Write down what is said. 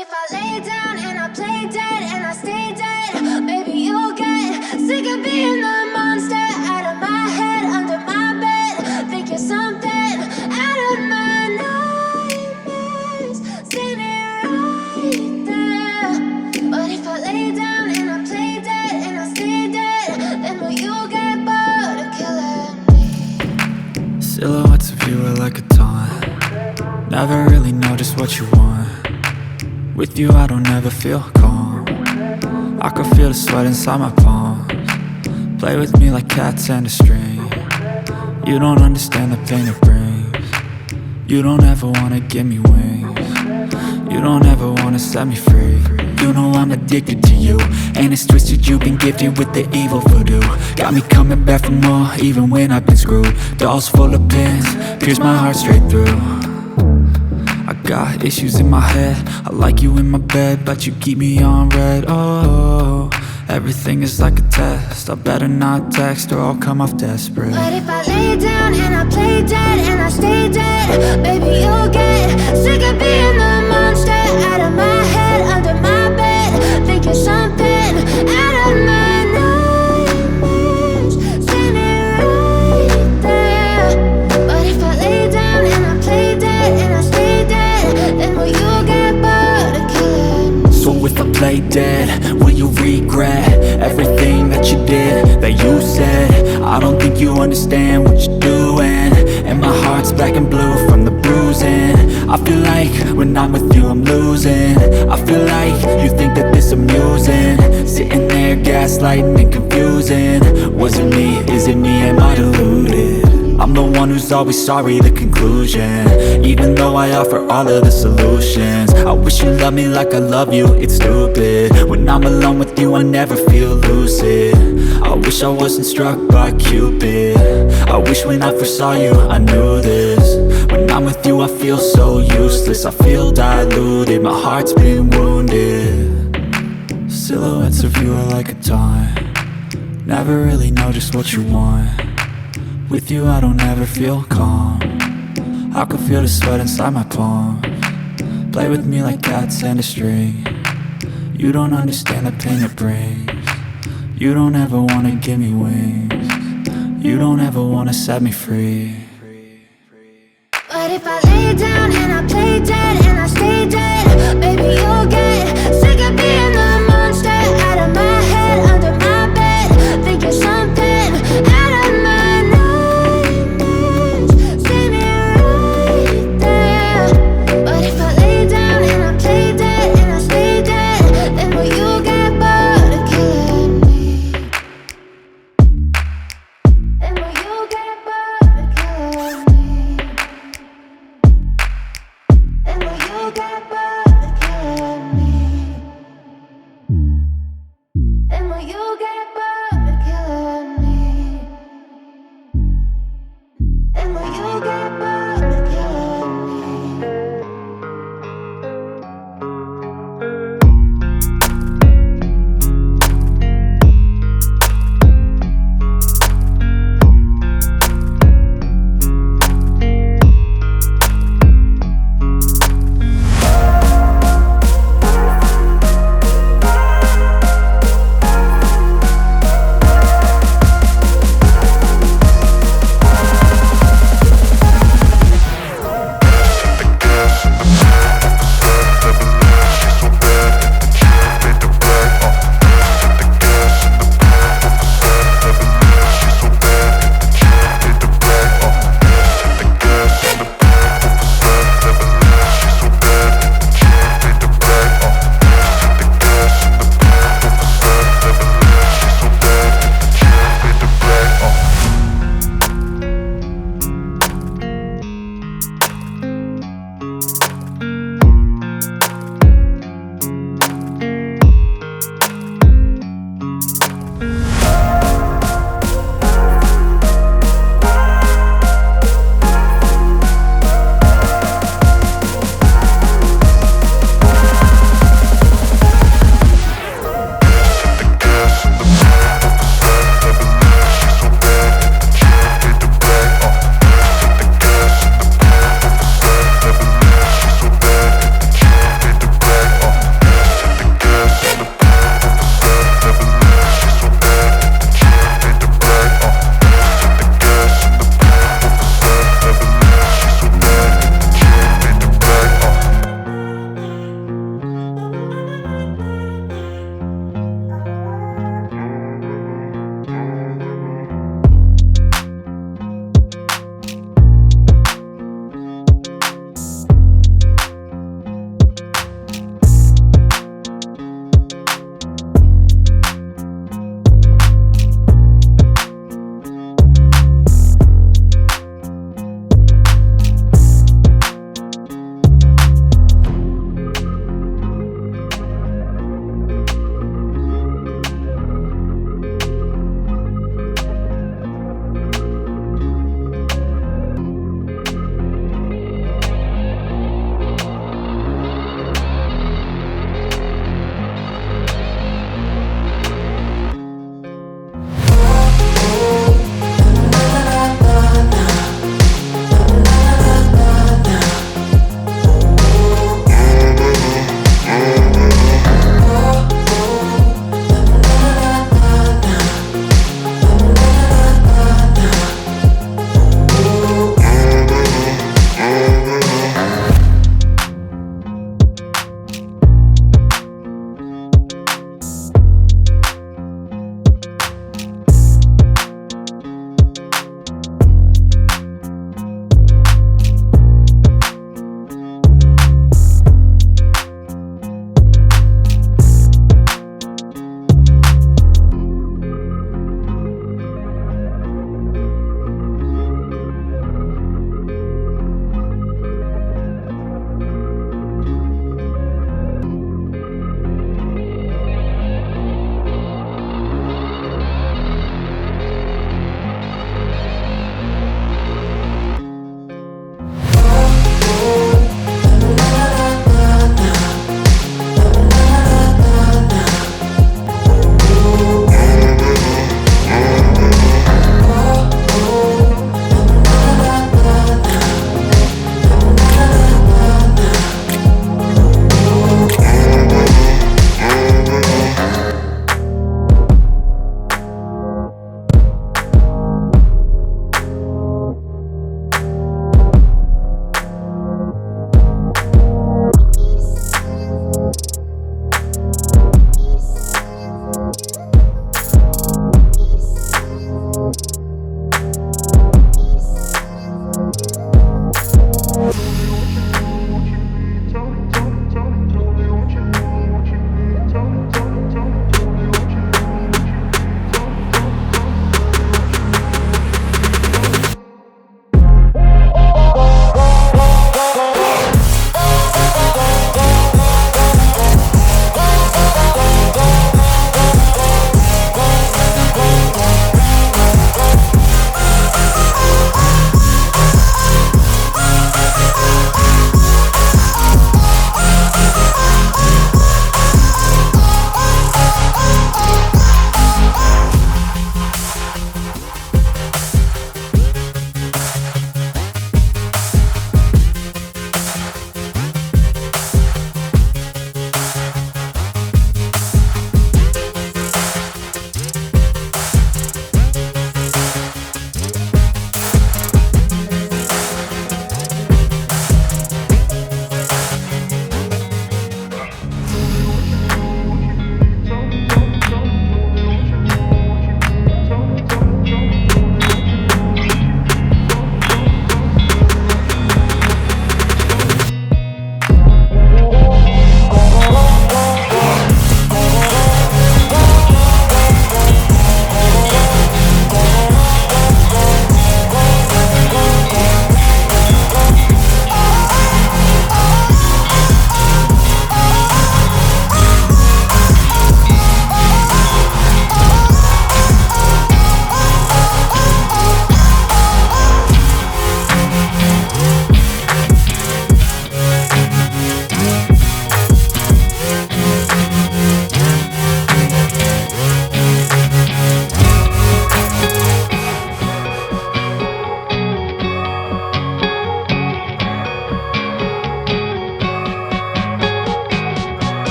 if I lay down and I play dead and I stay dead, maybe you'll get sick of being the monster out of my head, under my bed. Think you're something out of my nightmares, standing right there. But if I lay down and I play dead and I stay dead, then will you get bored of killing me? Silhouettes of you are like a taunt. Never really know just what you want. With you I don't ever feel calm. I can feel the sweat inside my palms. Play with me like cats and a string. You don't understand the pain it brings. You don't ever wanna give me wings. You don't ever wanna set me free. You know I'm addicted to you, and it's twisted, you've been gifted with the evil voodoo. Got me coming back for more, even when I've been screwed. Dolls full of pins, pierce my heart straight through. I got issues in my head, I like you in my bed, but you keep me on red. Oh, everything is like a test, I better not text or I'll come off desperate. But if I lay down and I play dead and I stay dead, baby you'll get sick of being the monster out of my head, under my bed. Think you're something out of my nightmares, standing right there. But if I lay down and I play dead and I stay dead, then will you get bored of killing me? So if I play dead, will you regret everything that you did, that you said? I don't think you understand what you're doing, and my heart's black and blue from the bruising. I feel like when I'm with you I'm losing. I feel like you think that this amusing, sitting there gaslighting and confusing. Was it me? Is it me? Am I deluded? I'm the one who's always sorry, the conclusion, even though I offer all of the solutions. I wish you loved me like I love you, it's stupid. When I'm alone with you I never feel lucid. I wish I wasn't struck by Cupid. I wish when I first saw you I knew this. When I'm with you I feel so useless, I feel diluted, my heart's been wounded. Silhouettes of you are like a taunt. Never really know just what you want. With you I don't ever feel calm. I can feel the sweat inside my palms. Play with me like cats and a string. You don't understand the pain it brings. You don't ever wanna give me wings. You don't ever wanna set me free. But if I lay down and I play dead and I stay dead,